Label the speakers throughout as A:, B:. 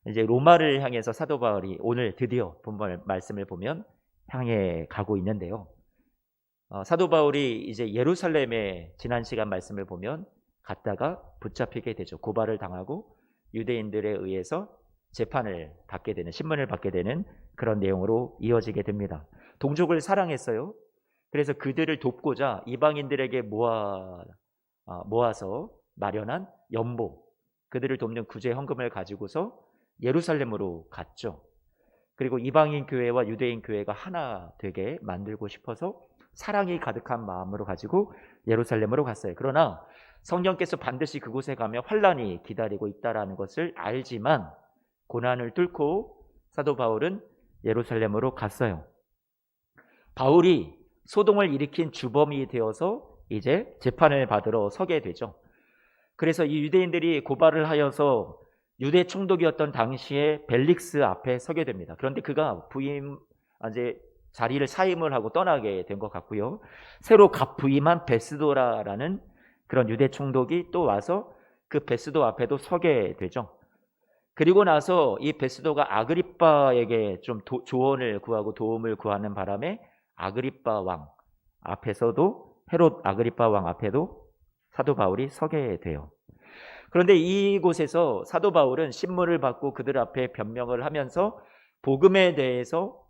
A: 이제 로마를 향해서 사도 바울이 오늘 드디어 본문 말씀을 보면 향해 가고 있는데요. 사도 바울이 이제 예루살렘에 지난 시간 말씀을 보면 갔다가 붙잡히게 되죠. 고발을 당하고 유대인들에 의해서 재판을 받게 되는, 신문을 받게 되는 그런 내용으로 이어지게 됩니다. 동족을 사랑했어요. 그래서 그들을 돕고자 이방인들에게 모아서 마련한 연보, 그들을 돕는 구제 헌금을 가지고서 예루살렘으로 갔죠. 그리고 이방인 교회와 유대인 교회가 하나 되게 만들고 싶어서 사랑이 가득한 마음으로 가지고 예루살렘으로 갔어요. 그러나 성령께서 반드시 그곳에 가면 환란이 기다리고 있다라는 것을 알지만 고난을 뚫고 사도 바울은 예루살렘으로 갔어요. 바울이 소동을 일으킨 주범이 되어서 이제 재판을 받으러 서게 되죠. 그래서 이 유대인들이 고발을 하여서 유대 총독이었던 당시에 벨릭스 앞에 서게 됩니다. 그런데 그가 이제 자리를 사임을 하고 떠나게 된 것 같고요. 새로 부임한 베스도라라는 그런 유대 총독이 또 와서 그 베스도 앞에도 서게 되죠. 그리고 나서 이 베스도가 아그리빠에게 좀 조언을 구하고 도움을 구하는 바람에 아그리빠 왕 앞에서도, 헤롯 아그리빠 왕 앞에도 사도 바울이 서게 돼요. 그런데 이곳에서 사도 바울은 신문을 받고 그들 앞에 변명을 하면서 복음에 대해서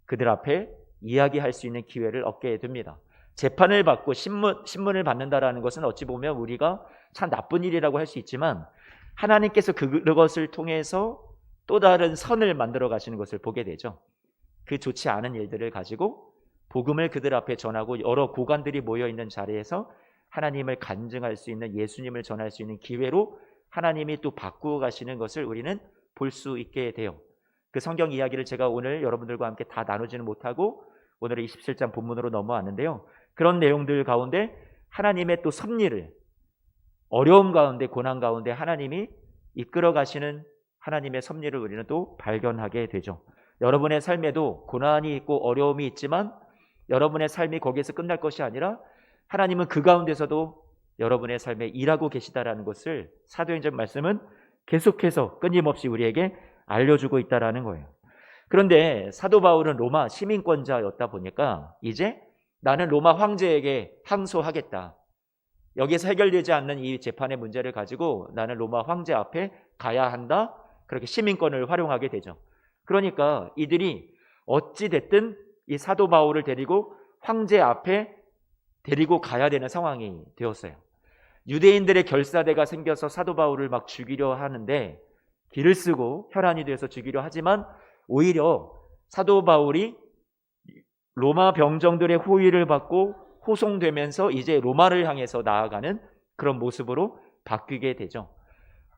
A: 그들 앞에 이야기할 수 있는 기회를 얻게 됩니다. 재판을 받고 신문을 받는다라는 것은 어찌 보면 우리가 참 나쁜 일이라고 할 수 있지만 하나님께서 그것을 통해서 또 다른 선을 만들어 가시는 것을 보게 되죠. 그 좋지 않은 일들을 가지고 복음을 그들 앞에 전하고 여러 고관들이 모여있는 자리에서 하나님을 간증할 수 있는, 예수님을 전할 수 있는 기회로 하나님이 또 바꾸어 가시는 것을 우리는 볼 수 있게 돼요. 그 성경 이야기를 제가 오늘 여러분들과 함께 다 나누지는 못하고 오늘의 27장 본문으로 넘어왔는데요. 그런 내용들 가운데 하나님의 또 섭리를, 어려움 가운데, 고난 가운데 하나님이 이끌어 가시는 하나님의 섭리를 우리는 또 발견하게 되죠. 여러분의 삶에도 고난이 있고 어려움이 있지만 여러분의 삶이 거기에서 끝날 것이 아니라 하나님은 그 가운데서도 여러분의 삶에 일하고 계시다라는 것을 사도행전 말씀은 계속해서 끊임없이 우리에게 알려주고 있다라는 거예요. 그런데 사도 바울은 로마 시민권자였다 보니까 이제 나는 로마 황제에게 항소하겠다. 여기서 해결되지 않는 이 재판의 문제를 가지고 나는 로마 황제 앞에 가야 한다. 그렇게 시민권을 활용하게 되죠. 그러니까 이들이 어찌 됐든 이 사도 바울을 데리고 황제 앞에 데리고 가야 되는 상황이 되었어요. 유대인들의 결사대가 생겨서 사도 바울을 막 죽이려 하는데 길을 쓰고 혈안이 되어서 죽이려 하지만 오히려 사도 바울이 로마 병정들의 호위를 받고 호송되면서 이제 로마를 향해서 나아가는 그런 모습으로 바뀌게 되죠.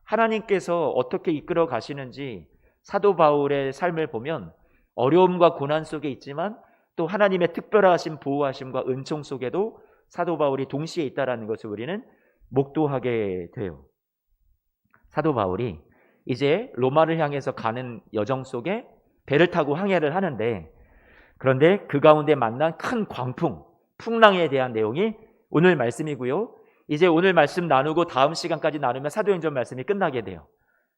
A: 하나님께서 어떻게 이끌어 가시는지 사도 바울의 삶을 보면 어려움과 고난 속에 있지만 또 하나님의 특별하신 보호하심과 은총 속에도 사도 바울이 동시에 있다는 것을 우리는 목도하게 돼요. 사도 바울이 이제 로마를 향해서 가는 여정 속에 배를 타고 항해를 하는데, 그런데 그 가운데 만난 큰 광풍, 풍랑에 대한 내용이 오늘 말씀이고요. 이제 오늘 말씀 나누고 다음 시간까지 나누면 사도행전 말씀이 끝나게 돼요.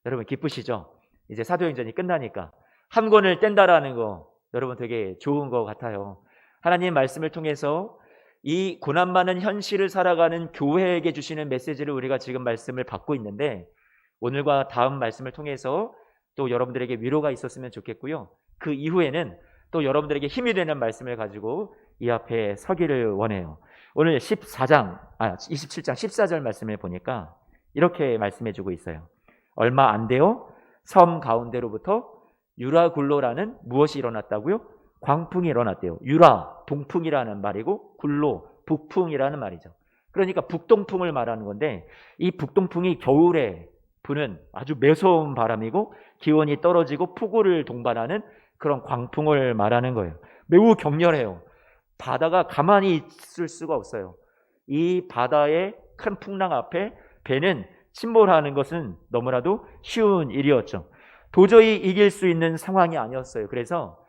A: 여러분 기쁘시죠? 이제 사도행전이 끝나니까 한 권을 뗀다라는 거 여러분 되게 좋은 것 같아요. 하나님의 말씀을 통해서 이 고난 많은 현실을 살아가는 교회에게 주시는 메시지를 우리가 지금 말씀을 받고 있는데, 오늘과 다음 말씀을 통해서 또 여러분들에게 위로가 있었으면 좋겠고요. 그 이후에는 또 여러분들에게 힘이 되는 말씀을 가지고 이 앞에 서기를 원해요. 오늘 27장 14절 말씀을 보니까 이렇게 말씀해주고 있어요. 얼마 안 돼요. 섬 가운데로부터 유라굴로라는 무엇이 일어났다고요? 광풍이 일어났대요. 유라, 동풍이라는 말이고 굴로, 북풍이라는 말이죠. 그러니까 북동풍을 말하는 건데, 이 북동풍이 겨울에 부는 아주 매서운 바람이고 기온이 떨어지고 폭우를 동반하는 그런 광풍을 말하는 거예요. 매우 격렬해요. 바다가 가만히 있을 수가 없어요. 이 바다의 큰 풍랑 앞에 배는 침몰하는 것은 너무나도 쉬운 일이었죠. 도저히 이길 수 있는 상황이 아니었어요. 그래서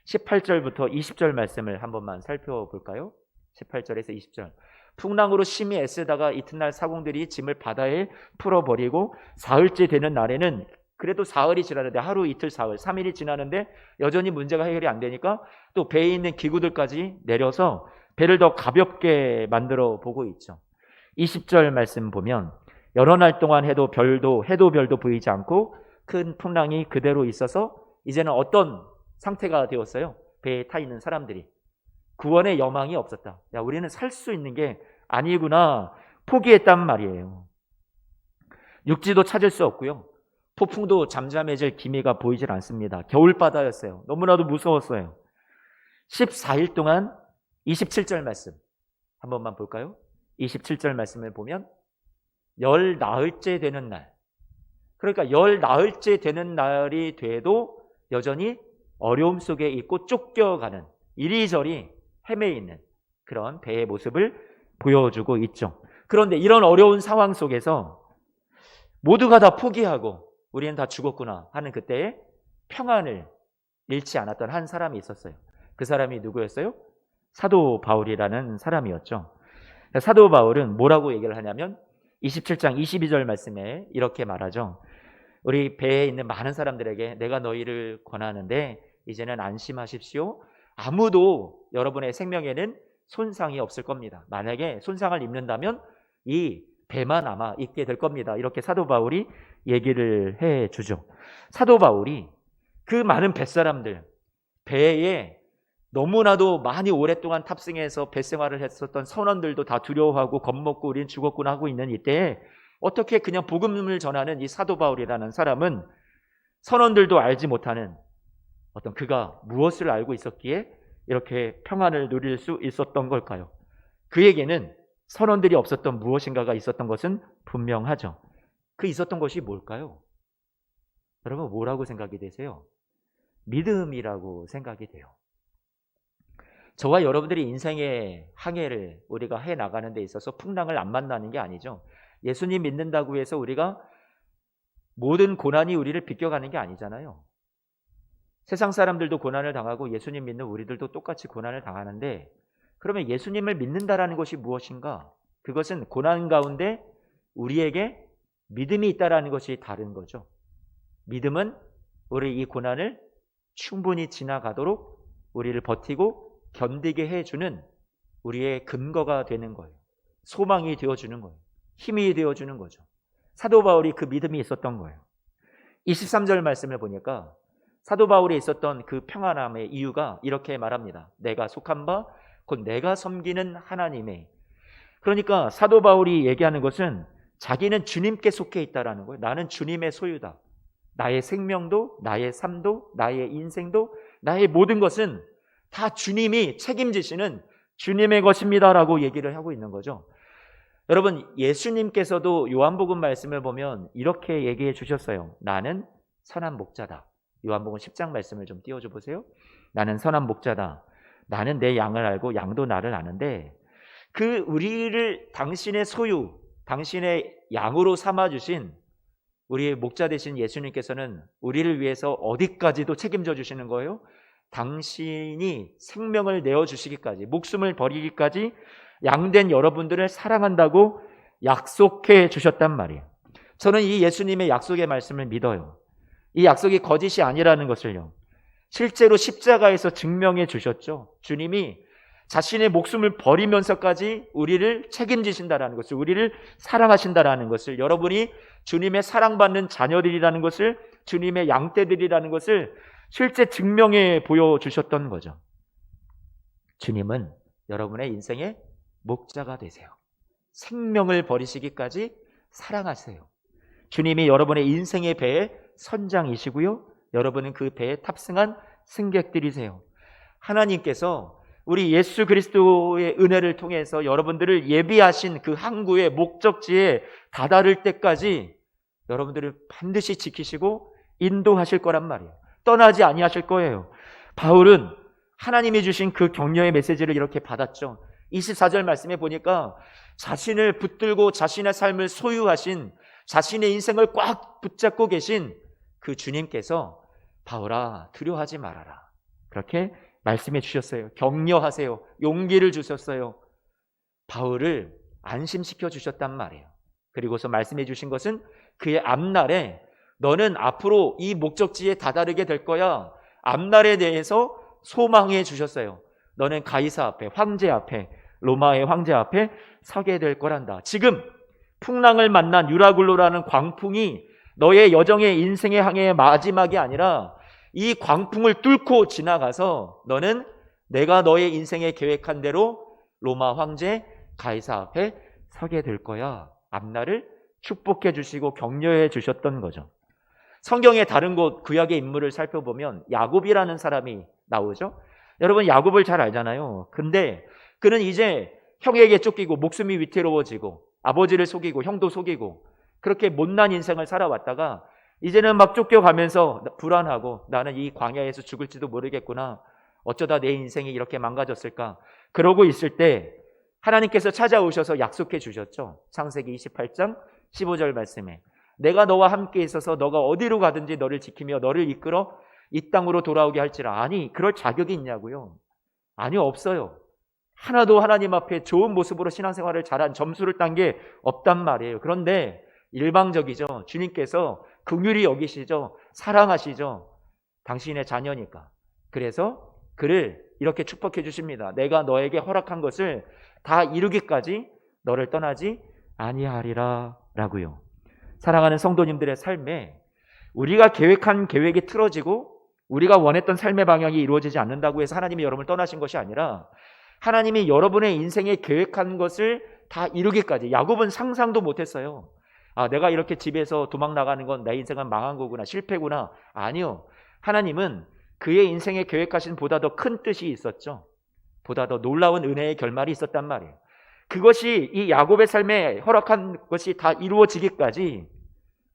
A: 18절부터 20절 말씀을 한 번만 살펴볼까요? 18절에서 20절. 풍랑으로 심히 애쓰다가 이튿날 사공들이 짐을 바다에 풀어버리고 사흘째 되는 날에는 그래도 사흘이 지나는데, 하루 이틀 사흘 3일이 지나는데 여전히 문제가 해결이 안 되니까 또 배에 있는 기구들까지 내려서 배를 더 가볍게 만들어 보고 있죠. 20절 말씀 보면 여러 날 동안 해도 별도 보이지 않고 큰 풍랑이 그대로 있어서 이제는 어떤 상태가 되었어요? 배에 타 있는 사람들이 구원의 여망이 없었다. 야, 우리는 살 수 있는 게 아니구나, 포기했단 말이에요. 육지도 찾을 수 없고요, 폭풍도 잠잠해질 기미가 보이질 않습니다. 겨울바다였어요. 너무나도 무서웠어요. 14일 동안 27절 말씀 한 번만 볼까요? 27절 말씀을 보면 열 나흘째 되는 날, 그러니까 열 나흘째 되는 날이 돼도 여전히 어려움 속에 있고 쫓겨가는, 이리저리 헤매이는 그런 배의 모습을 보여주고 있죠. 그런데 이런 어려운 상황 속에서 모두가 다 포기하고 우리는 다 죽었구나 하는 그때에 평안을 잃지 않았던 한 사람이 있었어요. 그 사람이 누구였어요? 사도 바울이라는 사람이었죠. 사도 바울은 뭐라고 얘기를 하냐면 27장 22절 말씀에 이렇게 말하죠. 우리 배에 있는 많은 사람들에게 내가 너희를 권하는데 이제는 안심하십시오. 아무도 여러분의 생명에는 손상이 없을 겁니다. 만약에 손상을 입는다면 이 배만 아마 있게 될 겁니다. 이렇게 사도 바울이 얘기를 해주죠. 사도 바울이 그 많은 뱃사람들, 배에 너무나도 많이 오랫동안 탑승해서 배 생활을 했었던 선원들도 다 두려워하고 겁먹고 우린 죽었구나 하고 있는 이때에 어떻게 그냥 복음을 전하는 이 사도 바울이라는 사람은 선원들도 알지 못하는 어떤 그가 무엇을 알고 있었기에 이렇게 평안을 누릴 수 있었던 걸까요? 그에게는 선원들이 없었던 무엇인가가 있었던 것은 분명하죠. 그 있었던 것이 뭘까요? 여러분 뭐라고 생각이 되세요? 믿음이라고 생각이 돼요. 저와 여러분들이 인생의 항해를 우리가 해나가는 데 있어서 풍랑을 안 만나는 게 아니죠. 예수님 믿는다고 해서 우리가 모든 고난이 우리를 비껴가는 게 아니잖아요. 세상 사람들도 고난을 당하고 예수님 믿는 우리들도 똑같이 고난을 당하는데, 그러면 예수님을 믿는다라는 것이 무엇인가? 그것은 고난 가운데 우리에게 믿음이 있다라는 것이 다른 거죠. 믿음은 우리 이 고난을 충분히 지나가도록 우리를 버티고 견디게 해주는 우리의 근거가 되는 거예요. 소망이 되어주는 거예요. 힘이 되어주는 거죠. 사도 바울이 그 믿음이 있었던 거예요. 23절 말씀을 보니까 사도 바울이 있었던 그 평안함의 이유가 이렇게 말합니다. 내가 속한 바 곧 내가 섬기는 하나님의. 그러니까 사도 바울이 얘기하는 것은 자기는 주님께 속해 있다라는 거예요. 나는 주님의 소유다. 나의 생명도, 나의 삶도, 나의 인생도, 나의 모든 것은 다 주님이 책임지시는 주님의 것입니다라고 얘기를 하고 있는 거죠. 여러분, 예수님께서도 요한복음 말씀을 보면 이렇게 얘기해 주셨어요. 나는 선한 목자다. 요한복음 10장 말씀을 좀 띄워줘 보세요. 나는 선한 목자다. 나는 내 양을 알고 양도 나를 아는데, 그 우리를 당신의 소유, 당신의 양으로 삼아주신 우리의 목자 되신 예수님께서는 우리를 위해서 어디까지도 책임져 주시는 거예요? 당신이 생명을 내어주시기까지, 목숨을 버리기까지 양된 여러분들을 사랑한다고 약속해 주셨단 말이에요. 저는 이 예수님의 약속의 말씀을 믿어요. 이 약속이 거짓이 아니라는 것을요, 실제로 십자가에서 증명해 주셨죠. 주님이 자신의 목숨을 버리면서까지 우리를 책임지신다라는 것을, 우리를 사랑하신다라는 것을, 여러분이 주님의 사랑받는 자녀들이라는 것을, 주님의 양떼들이라는 것을 실제 증명해 보여주셨던 거죠. 주님은 여러분의 인생의 목자가 되세요. 생명을 버리시기까지 사랑하세요. 주님이 여러분의 인생의 배의 선장이시고요, 여러분은 그 배에 탑승한 승객들이세요. 하나님께서 우리 예수 그리스도의 은혜를 통해서 여러분들을 예비하신 그 항구의 목적지에 다다를 때까지 여러분들을 반드시 지키시고 인도하실 거란 말이에요. 떠나지 아니하실 거예요. 바울은 하나님이 주신 그 격려의 메시지를 이렇게 받았죠. 24절 말씀에 보니까 자신을 붙들고 자신의 삶을 소유하신, 자신의 인생을 꽉 붙잡고 계신 그 주님께서 바울아 두려워하지 말아라, 그렇게 말씀해 주셨어요. 격려하세요. 용기를 주셨어요. 바울을 안심시켜 주셨단 말이에요. 그리고서 말씀해 주신 것은 그의 앞날에 너는 앞으로 이 목적지에 다다르게 될 거야. 앞날에 대해서 소망해 주셨어요. 너는 가이사 앞에, 황제 앞에, 로마의 황제 앞에 서게 될 거란다. 지금 풍랑을 만난 유라굴로라는 광풍이 너의 여정의 인생의 항해의 마지막이 아니라 이 광풍을 뚫고 지나가서 너는 내가 너의 인생에 계획한 대로 로마 황제 가이사 앞에 서게 될 거야. 앞날을 축복해 주시고 격려해 주셨던 거죠. 성경의 다른 곳 구약의 인물을 살펴보면 야곱이라는 사람이 나오죠. 여러분 야곱을 잘 알잖아요. 근데 그는 이제 형에게 쫓기고 목숨이 위태로워지고 아버지를 속이고 형도 속이고 그렇게 못난 인생을 살아왔다가 이제는 막 쫓겨가면서 불안하고 나는 이 광야에서 죽을지도 모르겠구나. 어쩌다 내 인생이 이렇게 망가졌을까. 그러고 있을 때 하나님께서 찾아오셔서 약속해 주셨죠. 창세기 28장 15절 말씀에 내가 너와 함께 있어서 너가 어디로 가든지 너를 지키며 너를 이끌어 이 땅으로 돌아오게 할지라. 아니 그럴 자격이 있냐고요. 아니요 없어요. 하나도 하나님 앞에 좋은 모습으로 신앙생활을 잘한 점수를 딴 게 없단 말이에요. 그런데 일방적이죠. 주님께서 긍휼히 여기시죠. 사랑하시죠. 당신의 자녀니까. 그래서 그를 이렇게 축복해 주십니다. 내가 너에게 허락한 것을 다 이루기까지 너를 떠나지 아니하리라 라고요. 사랑하는 성도님들의 삶에 우리가 계획한 계획이 틀어지고 우리가 원했던 삶의 방향이 이루어지지 않는다고 해서 하나님이 여러분을 떠나신 것이 아니라 하나님이 여러분의 인생에 계획한 것을 다 이루기까지. 야곱은 상상도 못했어요. 아, 내가 이렇게 집에서 도망 나가는 건 내 인생은 망한 거구나, 실패구나. 아니요. 하나님은 그의 인생에 계획하신 보다 더 큰 뜻이 있었죠. 보다 더 놀라운 은혜의 결말이 있었단 말이에요. 그것이 이 야곱의 삶에 허락한 것이 다 이루어지기까지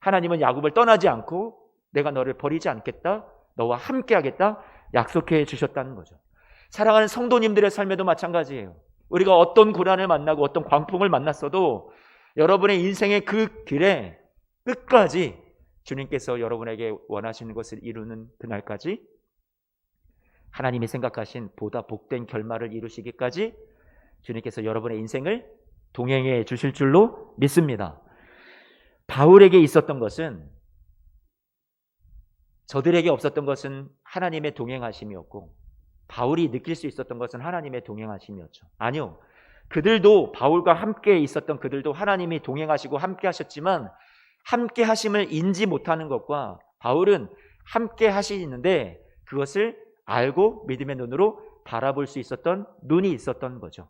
A: 하나님은 야곱을 떠나지 않고 내가 너를 버리지 않겠다, 너와 함께 하겠다 약속해 주셨다는 거죠. 사랑하는 성도님들의 삶에도 마찬가지예요. 우리가 어떤 고난을 만나고 어떤 광풍을 만났어도 여러분의 인생의 그 길에 끝까지 주님께서 여러분에게 원하시는 것을 이루는 그날까지 하나님이 생각하신 보다 복된 결말을 이루시기까지 주님께서 여러분의 인생을 동행해 주실 줄로 믿습니다. 바울에게 있었던 것은, 저들에게 없었던 것은 하나님의 동행하심이었고 바울이 느낄 수 있었던 것은 하나님의 동행하심이었죠. 아니요. 그들도, 바울과 함께 있었던 그들도 하나님이 동행하시고 함께 하셨지만 함께 하심을 인지 못하는 것과 바울은 함께 하시는데 그것을 알고 믿음의 눈으로 바라볼 수 있었던 눈이 있었던 거죠.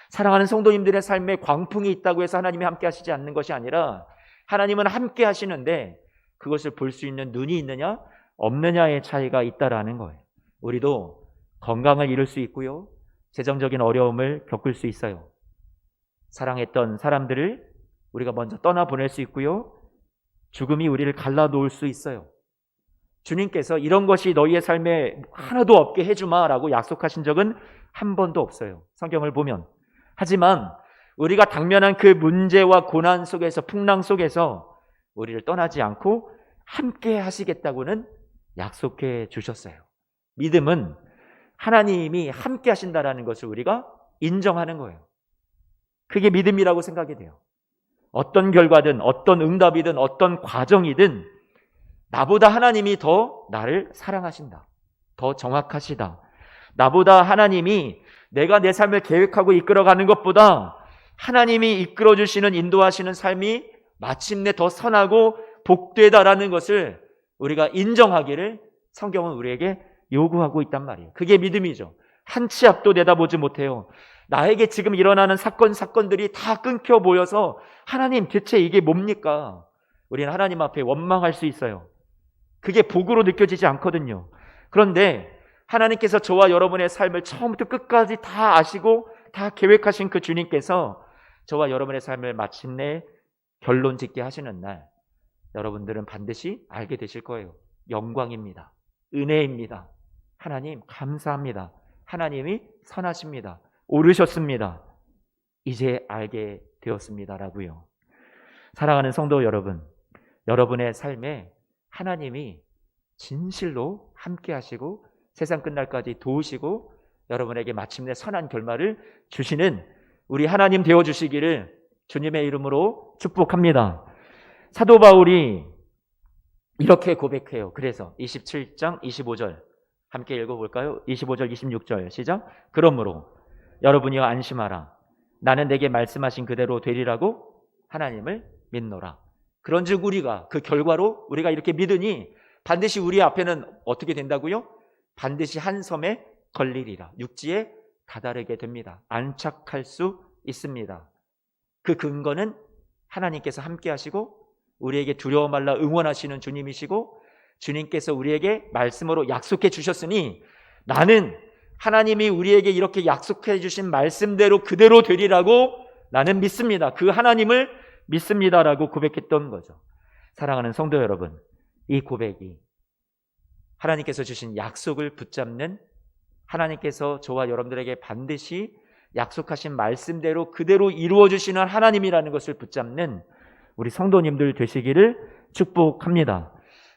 A: 사랑하는 성도님들의 삶에 광풍이 있다고 해서 하나님이 함께 하시지 않는 것이 아니라 하나님은 함께 하시는데 그것을 볼 수 있는 눈이 있느냐 없느냐의 차이가 있다라는 거예요. 우리도 건강을 잃을 수 있고요, 재정적인 어려움을 겪을 수 있어요. 사랑했던 사람들을 우리가 먼저 떠나보낼 수 있고요, 죽음이 우리를 갈라놓을 수 있어요. 주님께서 이런 것이 너희의 삶에 하나도 없게 해주마 라고 약속하신 적은 한 번도 없어요, 성경을 보면. 하지만 우리가 당면한 그 문제와 고난 속에서, 풍랑 속에서 우리를 떠나지 않고 함께 하시겠다고는 약속해 주셨어요. 믿음은 하나님이 함께 하신다라는 것을 우리가 인정하는 거예요. 그게 믿음이라고 생각이 돼요. 어떤 결과든 어떤 응답이든 어떤 과정이든 나보다 하나님이 더 나를 사랑하신다, 더 정확하시다, 나보다 하나님이 내가 내 삶을 계획하고 이끌어가는 것보다 하나님이 이끌어주시는, 인도하시는 삶이 마침내 더 선하고 복되다라는 것을 우리가 인정하기를 성경은 우리에게 요구하고 있단 말이에요. 그게 믿음이죠. 한 치 앞도 내다보지 못해요. 나에게 지금 일어나는 사건들이 다 끊겨 보여서 하나님 대체 이게 뭡니까? 우리는 하나님 앞에 원망할 수 있어요. 그게 복으로 느껴지지 않거든요. 그런데 하나님께서 저와 여러분의 삶을 처음부터 끝까지 다 아시고 다 계획하신 그 주님께서 저와 여러분의 삶을 마침내 결론 짓게 하시는 날, 여러분들은 반드시 알게 되실 거예요. 영광입니다. 은혜입니다. 하나님 감사합니다. 하나님이 선하십니다. 오르셨습니다. 이제 알게 되었습니다라고요. 사랑하는 성도 여러분, 여러분의 삶에 하나님이 진실로 함께 하시고 세상 끝날까지 도우시고 여러분에게 마침내 선한 결말을 주시는 우리 하나님 되어주시기를 주님의 이름으로 축복합니다. 사도 바울이 이렇게 고백해요. 그래서 27장 25절 함께 읽어볼까요? 25절 26절 시작. 그러므로 여러분이여 안심하라. 나는 내게 말씀하신 그대로 되리라고 하나님을 믿노라. 그런즉 우리가 그 결과로 우리가 이렇게 믿으니 반드시 우리 앞에는 어떻게 된다고요? 반드시 한 섬에 걸리리라. 육지에 다다르게 됩니다. 안착할 수 있습니다. 그 근거는 하나님께서 함께 하시고 우리에게 두려워 말라 응원하시는 주님이시고 주님께서 우리에게 말씀으로 약속해 주셨으니 나는 하나님이 우리에게 이렇게 약속해 주신 말씀대로 그대로 되리라고 나는 믿습니다. 그 하나님을 믿습니다라고 고백했던 거죠. 사랑하는 성도 여러분, 이 고백이 하나님께서 주신 약속을 붙잡는, 하나님께서 저와 여러분들에게 반드시 약속하신 말씀대로 그대로 이루어 주시는 하나님이라는 것을 붙잡는 우리 성도님들 되시기를 축복합니다.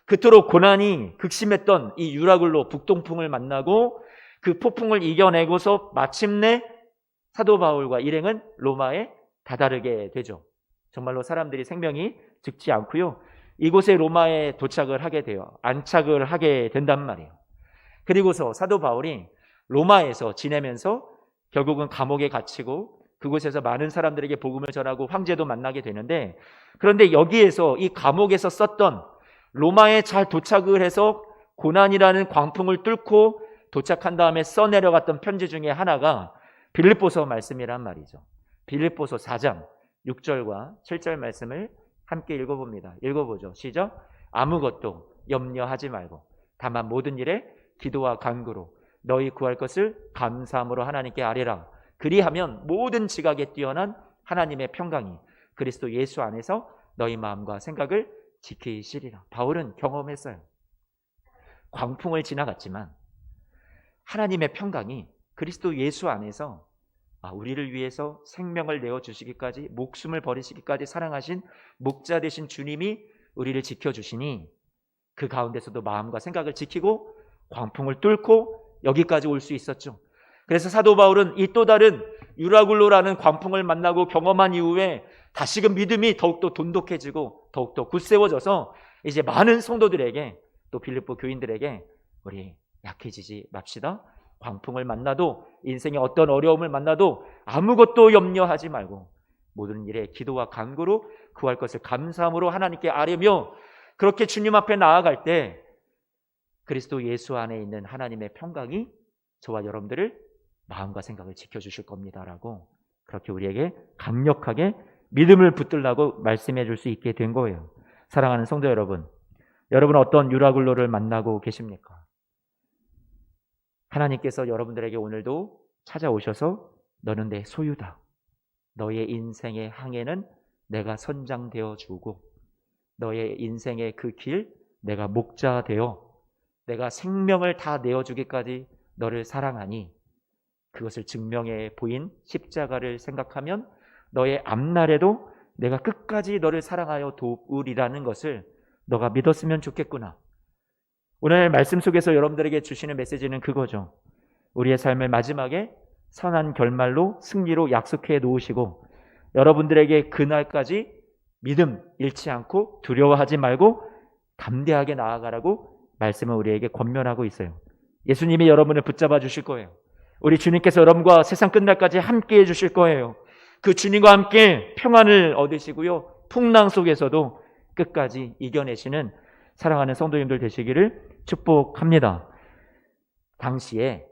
A: 그토록 고난이 극심했던 이 유라굴로 북동풍을 만나고 그 폭풍을 이겨내고서 마침내 사도 바울과 일행은 로마에 다다르게 되죠. 정말로 사람들이 생명이 죽지 않고요, 이곳에 로마에 도착을 하게 돼요. 안착을 하게 된단 말이에요. 그리고서 사도 바울이 로마에서 지내면서 결국은 감옥에 갇히고 그곳에서 많은 사람들에게 복음을 전하고 황제도 만나게 되는데, 그런데 여기에서 이 감옥에서 썼던, 로마에 잘 도착을 해서 고난이라는 광풍을 뚫고 도착한 다음에 써내려갔던 편지 중에 하나가 빌립보서 말씀이란 말이죠. 빌립보서 4장 6절과 7절 말씀을 함께 읽어봅니다. 읽어보죠. 시작. 아무것도 염려하지 말고 다만 모든 일에 기도와 간구로 너희 구할 것을 감사함으로 하나님께 아뢰라. 그리하면 모든 지각에 뛰어난 하나님의 평강이 그리스도 예수 안에서 너희 마음과 생각을 지키시리라. 바울은 경험했어요. 광풍을 지나갔지만 하나님의 평강이 그리스도 예수 안에서 우리를 위해서 생명을 내어주시기까지, 목숨을 버리시기까지 사랑하신 목자 되신 주님이 우리를 지켜주시니 그 가운데서도 마음과 생각을 지키고 광풍을 뚫고 여기까지 올 수 있었죠. 그래서 사도 바울은 이 또 다른 유라굴로라는 광풍을 만나고 경험한 이후에 다시금 믿음이 더욱더 돈독해지고 더욱더 굳세워져서 이제 많은 성도들에게, 또 빌립보 교인들에게 우리 약해지지 맙시다. 광풍을 만나도, 인생의 어떤 어려움을 만나도 아무것도 염려하지 말고 모든 일에 기도와 간구로 구할 것을 감사함으로 하나님께 아뢰며, 그렇게 주님 앞에 나아갈 때 그리스도 예수 안에 있는 하나님의 평강이 저와 여러분들을 마음과 생각을 지켜주실 겁니다라고 그렇게 우리에게 강력하게 믿음을 붙들라고 말씀해 줄 수 있게 된 거예요. 사랑하는 성도 여러분, 여러분 어떤 유라굴로를 만나고 계십니까? 하나님께서 여러분들에게 오늘도 찾아오셔서 너는 내 소유다. 너의 인생의 항해는 내가 선장되어 주고 너의 인생의 그 길 내가 목자 되어 내가 생명을 다 내어주기까지 너를 사랑하니 그것을 증명해 보인 십자가를 생각하면 너의 앞날에도 내가 끝까지 너를 사랑하여 도우리라는 것을 너가 믿었으면 좋겠구나. 오늘 말씀 속에서 여러분들에게 주시는 메시지는 그거죠. 우리의 삶을 마지막에 선한 결말로 승리로 약속해 놓으시고 여러분들에게 그날까지 믿음 잃지 않고 두려워하지 말고 담대하게 나아가라고 말씀은 우리에게 권면하고 있어요. 예수님이 여러분을 붙잡아 주실 거예요. 우리 주님께서 여러분과 세상 끝날까지 함께 해 주실 거예요. 그 주님과 함께 평안을 얻으시고요, 풍랑 속에서도 끝까지 이겨내시는 사랑하는 성도님들 되시기를 축복합니다. 당시에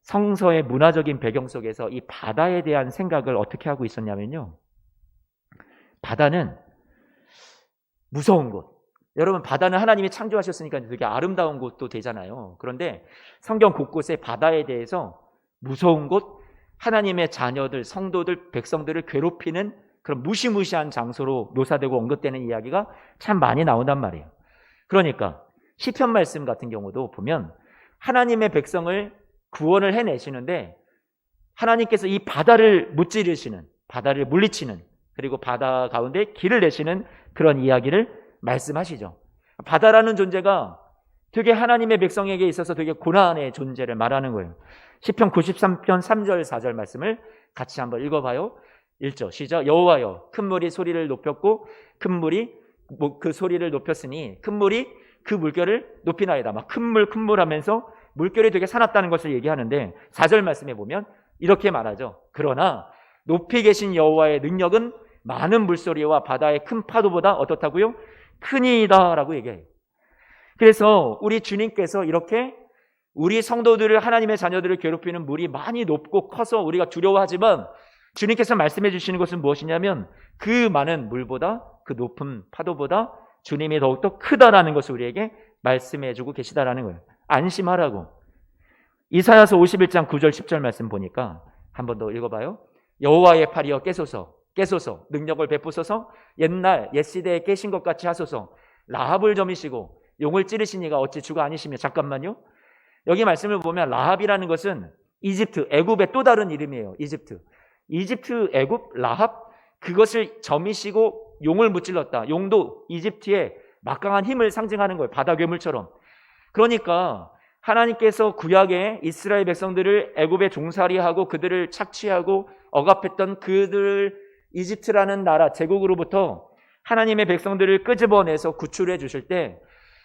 A: 성서의 문화적인 배경 속에서 이 바다에 대한 생각을 어떻게 하고 있었냐면요, 바다는 무서운 곳. 여러분, 바다는 하나님이 창조하셨으니까 되게 아름다운 곳도 되잖아요. 그런데 성경 곳곳에 바다에 대해서 무서운 곳, 하나님의 자녀들, 성도들, 백성들을 괴롭히는 그런 무시무시한 장소로 묘사되고 언급되는 이야기가 참 많이 나온단 말이에요. 그러니까 시편 말씀 같은 경우도 보면 하나님의 백성을 구원을 해내시는데 하나님께서 이 바다를 무찌르시는, 바다를 물리치는, 그리고 바다 가운데 길을 내시는 그런 이야기를 말씀하시죠. 바다라는 존재가 되게 하나님의 백성에게 있어서 되게 고난의 존재를 말하는 거예요. 시편 93편 3절 4절 말씀을 같이 한번 읽어봐요. 1절 시작. 여호와여 큰 물이 소리를 높였고 큰 물이 그 소리를 높였으니 큰 물이 그 물결을 높이나이다. 막 큰 물 하면서 물결이 되게 사납다는 것을 얘기하는데 4절 말씀에 보면 이렇게 말하죠. 그러나 높이 계신 여호와의 능력은 많은 물소리와 바다의 큰 파도보다 어떻다고요? 크니이다 라고 얘기해요. 그래서 우리 주님께서 이렇게 우리 성도들을, 하나님의 자녀들을 괴롭히는 물이 많이 높고 커서 우리가 두려워하지만 주님께서 말씀해 주시는 것은 무엇이냐면 그 많은 물보다, 그 높은 파도보다 주님이 더욱더 크다라는 것을 우리에게 말씀해 주고 계시다라는 거예요. 안심하라고. 이사야서 51장 9절 10절 말씀 보니까 한 번 더 읽어봐요. 여호와의 팔이여 깨소서, 깨소서, 능력을 베푸소서, 옛 시대에 깨신 것 같이 하소서. 라합을 점이시고 용을 찌르신 이가 어찌 주가 아니시며. 잠깐만요. 여기 말씀을 보면 라합이라는 것은 이집트, 애굽의 또 다른 이름이에요. 이집트, 애굽, 라합, 그것을 점이시고 용을 무찔렀다. 용도 이집트의 막강한 힘을 상징하는 거예요. 바다 괴물처럼. 그러니까 하나님께서 구약에 이스라엘 백성들을 애굽에 종살이하고 그들을 착취하고 억압했던 그들 이집트라는 나라 제국으로부터 하나님의 백성들을 끄집어내서 구출해 주실 때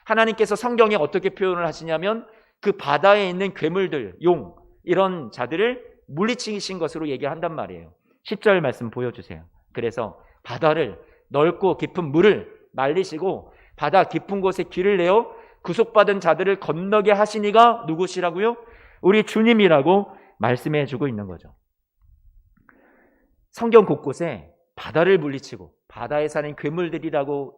A: 하나님께서 성경에 어떻게 표현을 하시냐면 그 바다에 있는 괴물들, 용, 이런 자들을 물리치신 것으로 얘기한단 말이에요. 10절 말씀 보여주세요. 그래서 바다를, 넓고 깊은 물을 말리시고 바다 깊은 곳에 길을 내어 구속받은 자들을 건너게 하시니가 누구시라고요? 우리 주님이라고 말씀해 주고 있는 거죠. 성경 곳곳에 바다를 물리치고 바다에 사는 괴물들이라고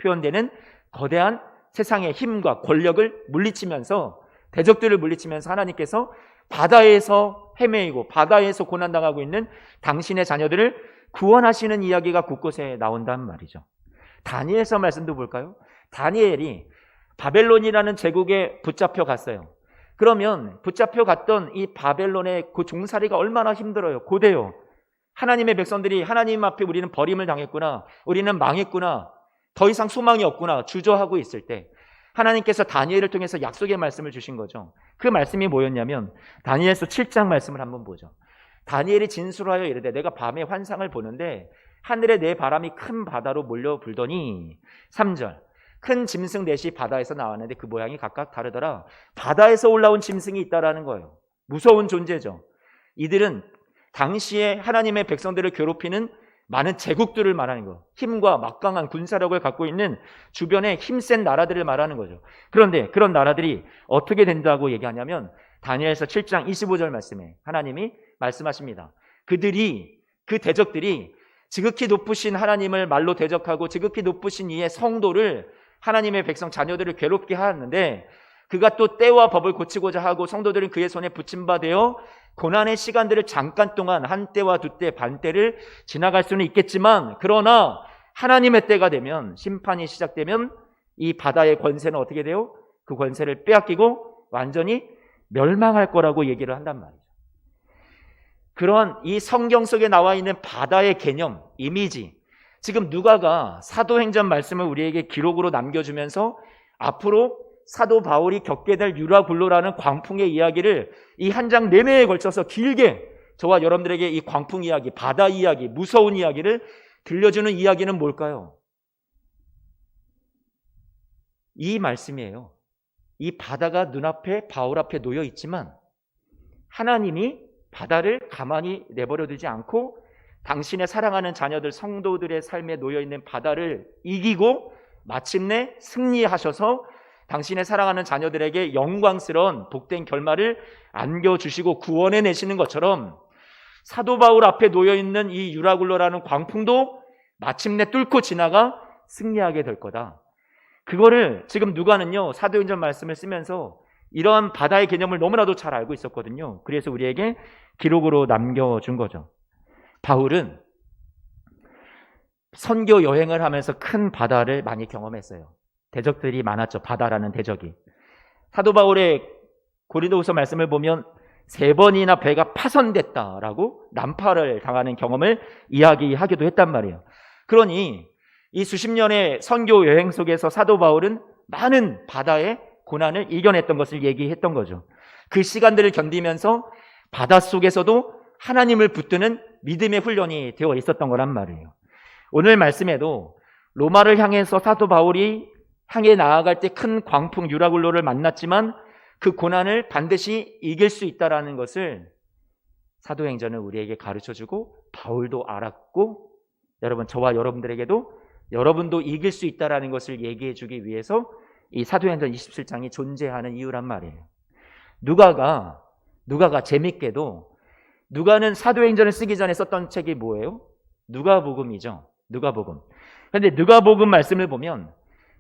A: 표현되는 거대한 세상의 힘과 권력을 물리치면서, 대적들을 물리치면서 하나님께서 바다에서 헤매이고 바다에서 고난당하고 있는 당신의 자녀들을 구원하시는 이야기가 곳곳에 나온단 말이죠. 다니엘서 말씀도 볼까요? 다니엘이 바벨론이라는 제국에 붙잡혀 갔어요. 그러면 붙잡혀 갔던 이 바벨론의 그 종살이가 얼마나 힘들어요. 고대요. 하나님의 백성들이 하나님 앞에 우리는 버림을 당했구나, 우리는 망했구나, 더 이상 소망이 없구나 주저하고 있을 때 하나님께서 다니엘을 통해서 약속의 말씀을 주신 거죠. 그 말씀이 뭐였냐면 다니엘서 7장 말씀을 한번 보죠. 다니엘이 진술하여 이르되 내가 밤에 환상을 보는데 하늘에 내 바람이 큰 바다로 몰려 불더니 3절 큰 짐승 넷이 바다에서 나왔는데 그 모양이 각각 다르더라. 바다에서 올라온 짐승이 있다라는 거예요. 무서운 존재죠. 이들은 당시에 하나님의 백성들을 괴롭히는 많은 제국들을 말하는 거, 힘과 막강한 군사력을 갖고 있는 주변에 힘센 나라들을 말하는 거죠. 그런데 그런 나라들이 어떻게 된다고 얘기하냐면 다니엘서 7장 25절 말씀에 하나님이 말씀하십니다. 그 대적들이 지극히 높으신 하나님을 말로 대적하고 지극히 높으신 이의 성도를, 하나님의 백성 자녀들을 괴롭게 하는데 그가 또 때와 법을 고치고자 하고 성도들은 그의 손에 붙임바되어 고난의 시간들을 잠깐 동안 한 때와 두 때, 반 때를 지나갈 수는 있겠지만 그러나 하나님의 때가 되면, 심판이 시작되면 이 바다의 권세는 어떻게 돼요? 그 권세를 빼앗기고 완전히 멸망할 거라고 얘기를 한단 말이죠. 그러한 이 성경 속에 나와 있는 바다의 개념, 이미지, 지금 누가가 사도행전 말씀을 우리에게 기록으로 남겨주면서 앞으로 사도 바울이 겪게 될 유라굴로라는 광풍의 이야기를 이 한 장 내내에 걸쳐서 길게 저와 여러분들에게 이 광풍 이야기, 바다 이야기, 무서운 이야기를 들려주는 이야기는 뭘까요? 이 말씀이에요. 이 바다가 눈앞에, 바울 앞에 놓여 있지만 하나님이 바다를 가만히 내버려 두지 않고 당신의 사랑하는 자녀들, 성도들의 삶에 놓여 있는 바다를 이기고 마침내 승리하셔서 당신의 사랑하는 자녀들에게 영광스러운 복된 결말을 안겨주시고 구원해내시는 것처럼 사도 바울 앞에 놓여있는 이 유라굴로라는 광풍도 마침내 뚫고 지나가 승리하게 될 거다. 그거를 지금 누가는요, 사도행전 말씀을 쓰면서 이러한 바다의 개념을 너무나도 잘 알고 있었거든요. 그래서 우리에게 기록으로 남겨준 거죠. 바울은 선교 여행을 하면서 큰 바다를 많이 경험했어요. 대적들이 많았죠. 바다라는 대적이. 사도 바울의 고린도후서 말씀을 보면 3번이나 배가 파손됐다라고 난파를 당하는 경험을 이야기하기도 했단 말이에요. 그러니 이 수십 년의 선교 여행 속에서 사도 바울은 많은 바다의 고난을 이겨냈던 것을 얘기했던 거죠. 그 시간들을 견디면서 바닷속에서도 하나님을 붙드는 믿음의 훈련이 되어 있었던 거란 말이에요. 오늘 말씀에도 로마를 향해서 사도 바울이 향해 나아갈 때 큰 광풍 유라굴로를 만났지만 그 고난을 반드시 이길 수 있다라는 것을 사도행전은 우리에게 가르쳐주고 바울도 알았고, 여러분, 저와 여러분들에게도 여러분도 이길 수 있다라는 것을 얘기해 주기 위해서 이 사도행전 27장이 존재하는 이유란 말이에요. 누가가 재밌게도 누가는 사도행전을 쓰기 전에 썼던 책이 뭐예요? 누가복음이죠. 누가복음. 그런데 누가복음 말씀을 보면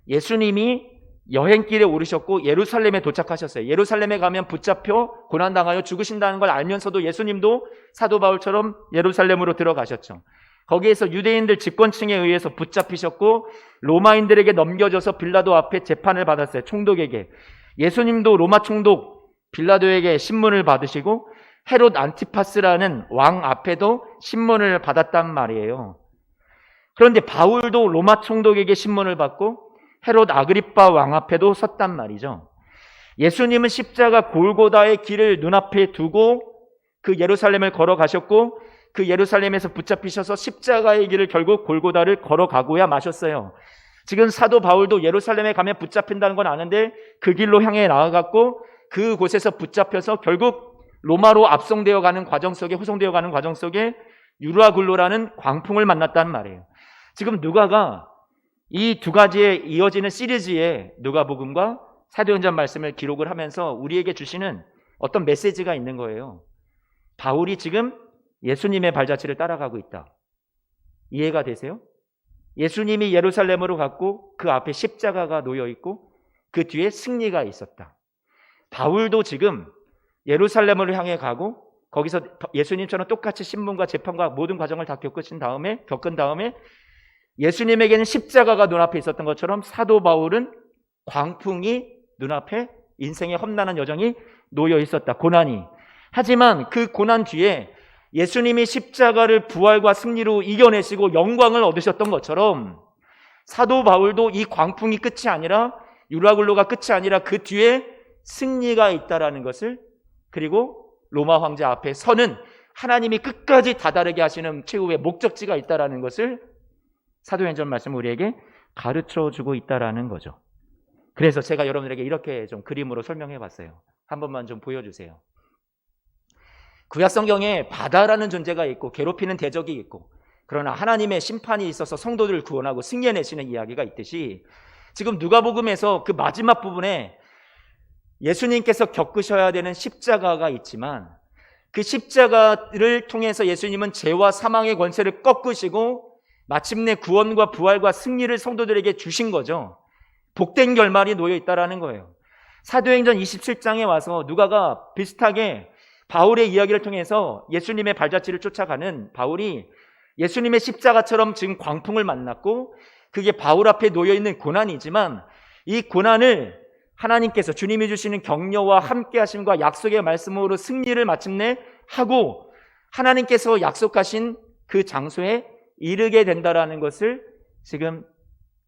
A: 예수님이 여행길에 오르셨고 예루살렘에 도착하셨어요. 예루살렘에 가면 붙잡혀 고난당하여 죽으신다는 걸 알면서도 예수님도 사도 바울처럼 예루살렘으로 들어가셨죠. 거기에서 유대인들 집권층에 의해서 붙잡히셨고 로마인들에게 넘겨져서 빌라도 앞에 재판을 받았어요. 총독에게. 예수님도 로마 총독 빌라도에게 신문을 받으시고 헤롯 안티파스라는 왕 앞에도 신문을 받았단 말이에요. 그런데 바울도 로마 총독에게 신문을 받고 헤롯 아그리빠 왕 앞에도 섰단 말이죠. 예수님은 십자가 골고다의 길을 눈앞에 두고 그 예루살렘을 걸어가셨고 그 예루살렘에서 붙잡히셔서 십자가의 길을 결국 골고다를 걸어가고야 마셨어요. 지금 사도 바울도 예루살렘에 가면 붙잡힌다는 건 아는데 그 길로 향해 나아갔고 그곳에서 붙잡혀서 결국 로마로 후송되어 가는 과정 속에 유라굴로라는 광풍을 만났단 말이에요. 지금 누가가 이 두 가지에 이어지는 시리즈의 누가복음과 사도행전 말씀을 기록을 하면서 우리에게 주시는 어떤 메시지가 있는 거예요. 바울이 지금 예수님의 발자취를 따라가고 있다. 이해가 되세요? 예수님이 예루살렘으로 갔고 그 앞에 십자가가 놓여 있고 그 뒤에 승리가 있었다. 바울도 지금 예루살렘을 향해 가고 거기서 예수님처럼 똑같이 신문과 재판과 모든 과정을 다 겪은 다음에 예수님에게는 십자가가 눈앞에 있었던 것처럼 사도 바울은 광풍이 눈앞에 인생의 험난한 여정이 놓여 있었다. 고난이. 하지만 그 고난 뒤에 예수님이 십자가를 부활과 승리로 이겨내시고 영광을 얻으셨던 것처럼 사도 바울도 이 광풍이 끝이 아니라 유라굴로가 끝이 아니라 그 뒤에 승리가 있다라는 것을, 그리고 로마 황제 앞에 서는 하나님이 끝까지 다다르게 하시는 최후의 목적지가 있다라는 것을 사도행전 말씀은 우리에게 가르쳐주고 있다라는 거죠. 그래서 제가 여러분들에게 이렇게 좀 그림으로 설명해 봤어요. 한 번만 좀 보여주세요. 구약 성경에 바다라는 존재가 있고 괴롭히는 대적이 있고 그러나 하나님의 심판이 있어서 성도들을 구원하고 승리해내시는 이야기가 있듯이 지금 누가복음에서 그 마지막 부분에 예수님께서 겪으셔야 되는 십자가가 있지만 그 십자가를 통해서 예수님은 죄와 사망의 권세를 꺾으시고 마침내 구원과 부활과 승리를 성도들에게 주신 거죠. 복된 결말이 놓여 있다라는 거예요. 사도행전 27장에 와서 누가가 비슷하게 바울의 이야기를 통해서 예수님의 발자취를 쫓아가는 바울이 예수님의 십자가처럼 지금 광풍을 만났고 그게 바울 앞에 놓여 있는 고난이지만 이 고난을 하나님께서 주님이 주시는 격려와 함께 하심과 약속의 말씀으로 승리를 마침내 하고 하나님께서 약속하신 그 장소에 이르게 된다라는 것을 지금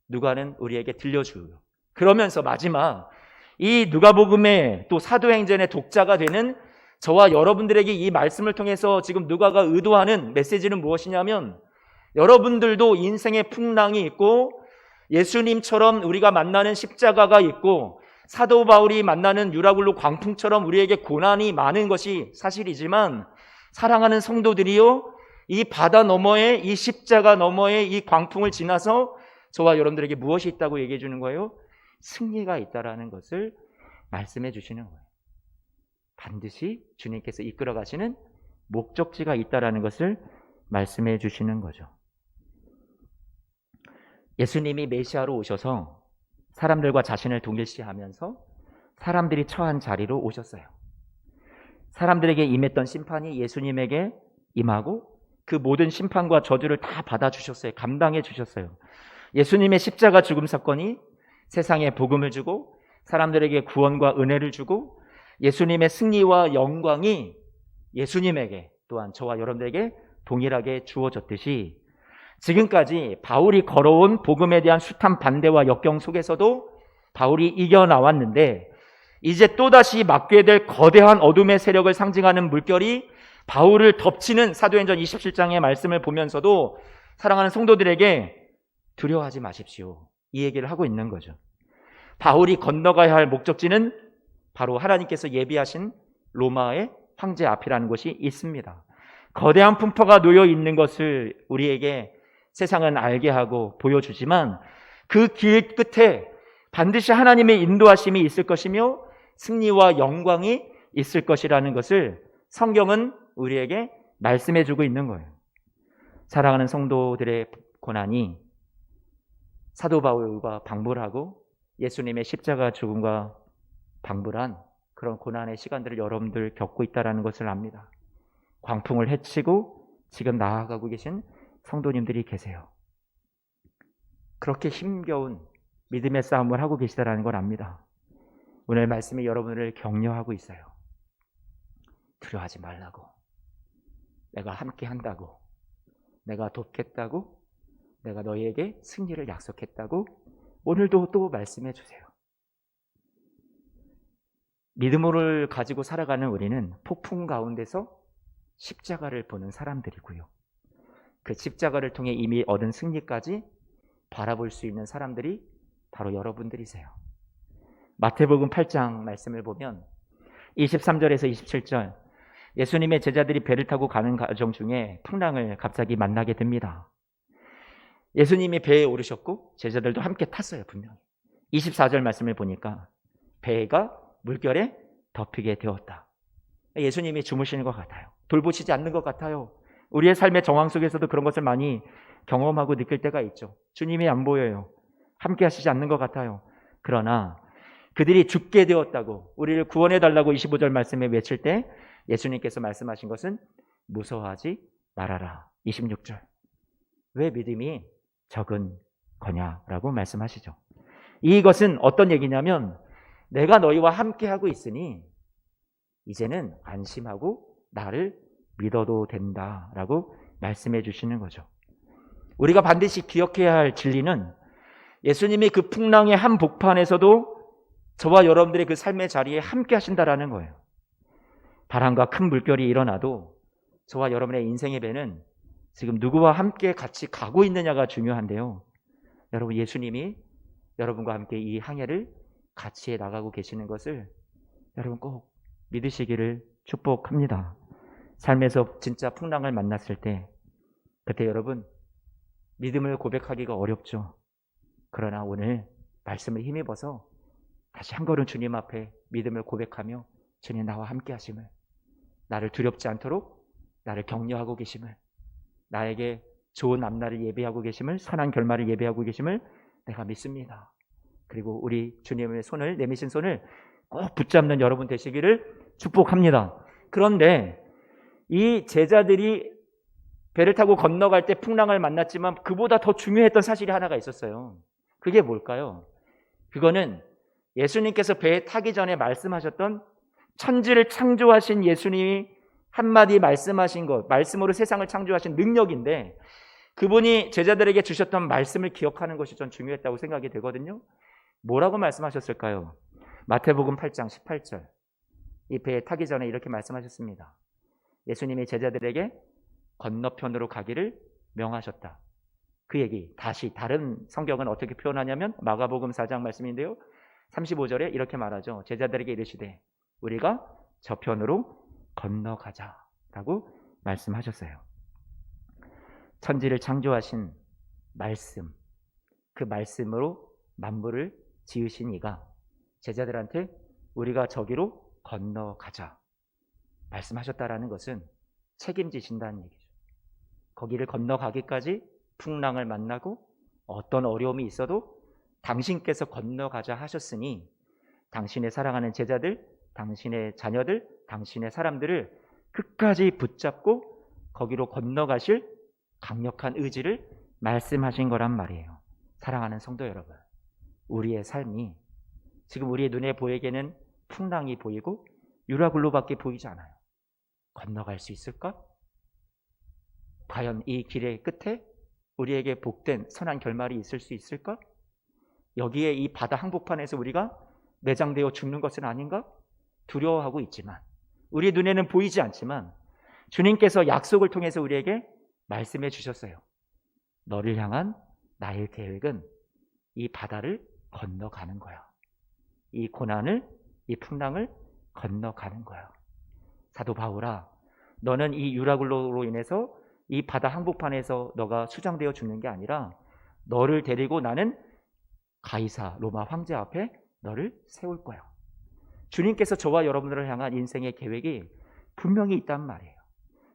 A: 누가는 우리에게 들려줘요. 그러면서 마지막 이 누가복음의 또 사도행전의 독자가 되는 저와 여러분들에게 이 말씀을 통해서 지금 누가가 의도하는 메시지는 무엇이냐면 여러분들도 인생의 풍랑이 있고 예수님처럼 우리가 만나는 십자가가 있고 사도 바울이 만나는 유라굴로 광풍처럼 우리에게 고난이 많은 것이 사실이지만 사랑하는 성도들이요 이 바다 너머에 이 십자가 너머에 이 광풍을 지나서 저와 여러분들에게 무엇이 있다고 얘기해 주는 거예요? 승리가 있다라는 것을 말씀해 주시는 거예요. 반드시 주님께서 이끌어 가시는 목적지가 있다라는 것을 말씀해 주시는 거죠. 예수님이 메시아로 오셔서 사람들과 자신을 동일시하면서 사람들이 처한 자리로 오셨어요. 사람들에게 임했던 심판이 예수님에게 임하고 그 모든 심판과 저주를 다 받아주셨어요. 감당해 주셨어요. 예수님의 십자가 죽음 사건이 세상에 복음을 주고 사람들에게 구원과 은혜를 주고 예수님의 승리와 영광이 예수님에게 또한 저와 여러분들에게 동일하게 주어졌듯이 지금까지 바울이 걸어온 복음에 대한 숱한 반대와 역경 속에서도 바울이 이겨나왔는데 이제 또다시 맞게 될 거대한 어둠의 세력을 상징하는 물결이 바울을 덮치는 사도행전 27장의 말씀을 보면서도 사랑하는 성도들에게 두려워하지 마십시오. 이 얘기를 하고 있는 거죠. 바울이 건너가야 할 목적지는 바로 하나님께서 예비하신 로마의 황제 앞이라는 곳이 있습니다. 거대한 풍파가 놓여 있는 것을 우리에게 세상은 알게 하고 보여주지만 그 길 끝에 반드시 하나님의 인도하심이 있을 것이며 승리와 영광이 있을 것이라는 것을 성경은 우리에게 말씀해주고 있는 거예요. 사랑하는 성도들의 고난이 사도 바울과 방불하고 예수님의 십자가 죽음과 방불한 그런 고난의 시간들을 여러분들 겪고 있다는 것을 압니다. 광풍을 헤치고 지금 나아가고 계신 성도님들이 계세요. 그렇게 힘겨운 믿음의 싸움을 하고 계시다는 걸 압니다. 오늘 말씀이 여러분을 격려하고 있어요. 두려워하지 말라고. 내가 함께 한다고. 내가 돕겠다고. 내가 너희에게 승리를 약속했다고 오늘도 또 말씀해 주세요. 믿음을 가지고 살아가는 우리는 폭풍 가운데서 십자가를 보는 사람들이고요. 그 십자가를 통해 이미 얻은 승리까지 바라볼 수 있는 사람들이 바로 여러분들이세요. 마태복음 8장 말씀을 보면 23절에서 27절 예수님의 제자들이 배를 타고 가는 과정 중에 풍랑을 갑자기 만나게 됩니다. 예수님이 배에 오르셨고 제자들도 함께 탔어요. 분명히 24절 말씀을 보니까 배가 물결에 덮이게 되었다. 예수님이 주무시는 것 같아요. 돌보시지 않는 것 같아요. 우리의 삶의 정황 속에서도 그런 것을 많이 경험하고 느낄 때가 있죠. 주님이 안 보여요. 함께 하시지 않는 것 같아요. 그러나 그들이 죽게 되었다고 우리를 구원해달라고 25절 말씀에 외칠 때 예수님께서 말씀하신 것은 무서워하지 말아라. 26절 왜 믿음이 적은 거냐라고 말씀하시죠. 이것은 어떤 얘기냐면 내가 너희와 함께하고 있으니 이제는 안심하고 나를 믿어도 된다라고 말씀해 주시는 거죠. 우리가 반드시 기억해야 할 진리는 예수님이 그 풍랑의 한복판에서도 저와 여러분들의 그 삶의 자리에 함께 하신다라는 거예요. 바람과 큰 물결이 일어나도 저와 여러분의 인생의 배는 지금 누구와 함께 같이 가고 있느냐가 중요한데요. 여러분 예수님이 여러분과 함께 이 항해를 같이 해 나가고 계시는 것을 여러분 꼭 믿으시기를 축복합니다. 삶에서 진짜 풍랑을 만났을 때 그때 여러분 믿음을 고백하기가 어렵죠. 그러나 오늘 말씀을 힘입어서 다시 한 걸음 주님 앞에 믿음을 고백하며 주님 나와 함께 하심을 나를 두렵지 않도록 나를 격려하고 계심을 나에게 좋은 앞날을 예비하고 계심을 선한 결말을 예비하고 계심을 내가 믿습니다. 그리고 우리 주님의 손을 내미신 손을 꼭 붙잡는 여러분 되시기를 축복합니다. 그런데 이 제자들이 배를 타고 건너갈 때 풍랑을 만났지만 그보다 더 중요했던 사실이 하나가 있었어요. 그게 뭘까요? 그거는 예수님께서 배에 타기 전에 말씀하셨던 천지를 창조하신 예수님이 한마디 말씀하신 것, 말씀으로 세상을 창조하신 능력인데 그분이 제자들에게 주셨던 말씀을 기억하는 것이 전 중요했다고 생각이 되거든요. 뭐라고 말씀하셨을까요? 마태복음 8장 18절 이 배에 타기 전에 이렇게 말씀하셨습니다. 예수님이 제자들에게 건너편으로 가기를 명하셨다. 그 얘기 다시 다른 성경은 어떻게 표현하냐면 마가복음 4장 말씀인데요. 35절에 이렇게 말하죠. 제자들에게 이르시되 우리가 저편으로 건너가자라고 말씀하셨어요. 천지를 창조하신 말씀, 그 말씀으로 만물을 지으신 이가 제자들한테 우리가 저기로 건너가자 말씀하셨다라는 것은 책임지신다는 얘기죠. 거기를 건너가기까지 풍랑을 만나고 어떤 어려움이 있어도 당신께서 건너가자 하셨으니 당신의 사랑하는 제자들, 당신의 자녀들, 당신의 사람들을 끝까지 붙잡고 거기로 건너가실 강력한 의지를 말씀하신 거란 말이에요. 사랑하는 성도 여러분, 우리의 삶이 지금 우리의 눈에 보이게는 풍랑이 보이고 유라굴로밖에 보이지 않아요. 건너갈 수 있을까? 과연 이 길의 끝에 우리에게 복된 선한 결말이 있을 수 있을까? 여기에 이 바다 한복판에서 우리가 매장되어 죽는 것은 아닌가? 두려워하고 있지만 우리 눈에는 보이지 않지만 주님께서 약속을 통해서 우리에게 말씀해 주셨어요. 너를 향한 나의 계획은 이 바다를 건너가는 거야. 이 고난을, 이 풍랑을 건너가는 거예요. 사도 바울아, 너는 이 유라굴로로 인해서 이 바다 한복판에서 너가 수장되어 죽는 게 아니라 너를 데리고 나는 가이사 로마 황제 앞에 너를 세울 거야. 주님께서 저와 여러분들을 향한 인생의 계획이 분명히 있단 말이에요.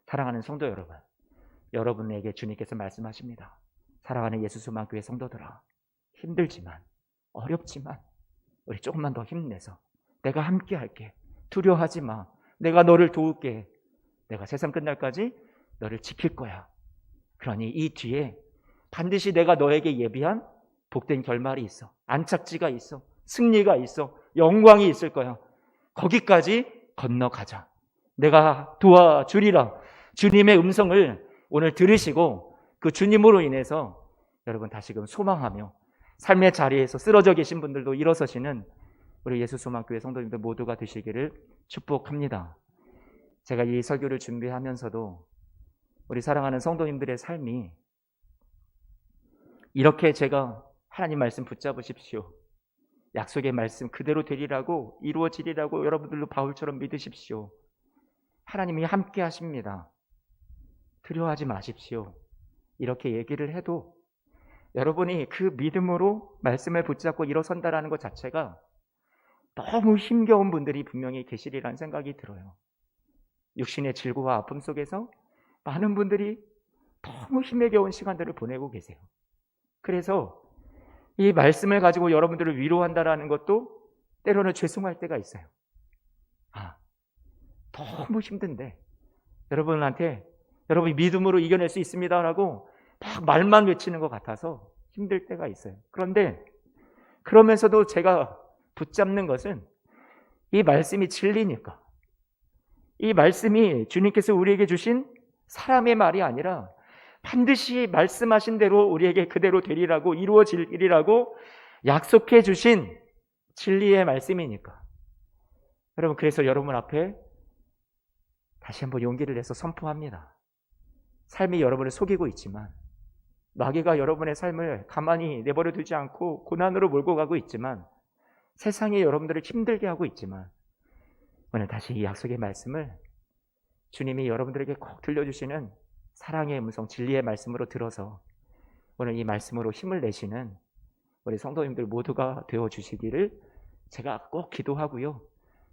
A: 사랑하는 성도 여러분, 여러분에게 주님께서 말씀하십니다. 사랑하는 예수수만교회 성도들아, 힘들지만 어렵지만 우리 조금만 더 힘내서 내가 함께 할게. 두려워하지 마. 내가 너를 도울게. 내가 세상 끝날까지 너를 지킬 거야. 그러니 이 뒤에 반드시 내가 너에게 예비한 복된 결말이 있어. 안착지가 있어. 승리가 있어. 영광이 있을 거야. 거기까지 건너가자. 내가 도와주리라. 주님의 음성을 오늘 들으시고 그 주님으로 인해서 여러분 다시금 소망하며 삶의 자리에서 쓰러져 계신 분들도 일어서시는 우리 예수소망교회 성도님들 모두가 되시기를 축복합니다. 제가 이 설교를 준비하면서도 우리 사랑하는 성도님들의 삶이 이렇게 제가 하나님 말씀 붙잡으십시오. 약속의 말씀 그대로 되리라고 이루어지리라고 여러분들도 바울처럼 믿으십시오. 하나님이 함께 하십니다. 두려워하지 마십시오. 이렇게 얘기를 해도 여러분이 그 믿음으로 말씀을 붙잡고 일어선다라는 것 자체가 너무 힘겨운 분들이 분명히 계시리라는 생각이 들어요. 육신의 질고와 아픔 속에서 많은 분들이 너무 힘에 겨운 시간들을 보내고 계세요. 그래서 이 말씀을 가지고 여러분들을 위로한다라는 것도 때로는 죄송할 때가 있어요. 너무 힘든데 여러분한테 여러분이 믿음으로 이겨낼 수 있습니다라고 막 말만 외치는 것 같아서 힘들 때가 있어요. 그런데 그러면서도 제가 붙잡는 것은 이 말씀이 진리니까, 이 말씀이 주님께서 우리에게 주신 사람의 말이 아니라 반드시 말씀하신 대로 우리에게 그대로 되리라고 이루어지리라고 약속해 주신 진리의 말씀이니까. 여러분, 그래서 여러분 앞에 다시 한번 용기를 내서 선포합니다. 삶이 여러분을 속이고 있지만, 마귀가 여러분의 삶을 가만히 내버려 두지 않고 고난으로 몰고 가고 있지만, 세상이 여러분들을 힘들게 하고 있지만, 오늘 다시 이 약속의 말씀을 주님이 여러분들에게 꼭 들려주시는 사랑의 음성, 진리의 말씀으로 들어서 오늘 이 말씀으로 힘을 내시는 우리 성도님들 모두가 되어주시기를 제가 꼭 기도하고요.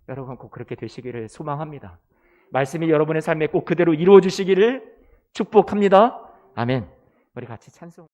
A: 여러분 꼭 그렇게 되시기를 소망합니다. 말씀이 여러분의 삶에 꼭 그대로 이루어주시기를 축복합니다. 아멘. 우리 같이 찬송.